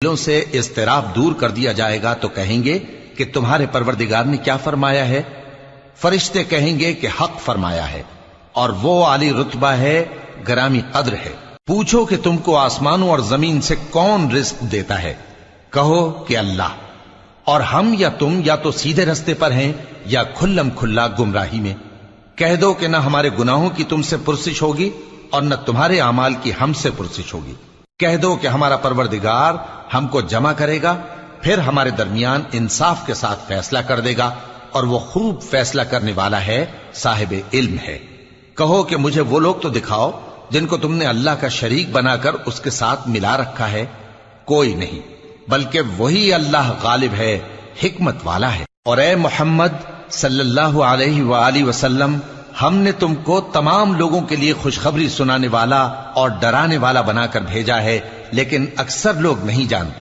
دلوں سے اضطراب دور کر دیا جائے گا تو کہیں گے کہ تمہارے پروردگار نے کیا فرمایا ہے؟ فرشتے کہیں گے کہ حق فرمایا ہے، اور وہ عالی رتبہ ہے، گرامی قدر ہے۔ پوچھو کہ تم کو آسمانوں اور زمین سے کون رزق دیتا ہے؟ کہو کہ اللہ، اور ہم یا تم یا تو سیدھے رستے پر ہیں یا کھلم کھلا گمراہی میں۔ کہہ دو کہ نہ ہمارے گناہوں کی تم سے پرسش ہوگی اور نہ تمہارے اعمال کی ہم سے پرسش ہوگی۔ کہہ دو کہ ہمارا پروردگار ہم کو جمع کرے گا، پھر ہمارے درمیان انصاف کے ساتھ فیصلہ کر دے گا، اور وہ خوب فیصلہ کرنے والا ہے، صاحب علم ہے۔ کہو کہ مجھے وہ لوگ تو دکھاؤ جن کو تم نے اللہ کا شریک بنا کر اس کے ساتھ ملا رکھا ہے۔ کوئی نہیں، بلکہ وہی اللہ غالب ہے، حکمت والا ہے۔ اور اے محمد صلی اللہ علیہ وآلہ وسلم، ہم نے تم کو تمام لوگوں کے لیے خوشخبری سنانے والا اور ڈرانے والا بنا کر بھیجا ہے، لیکن اکثر لوگ نہیں جانتے۔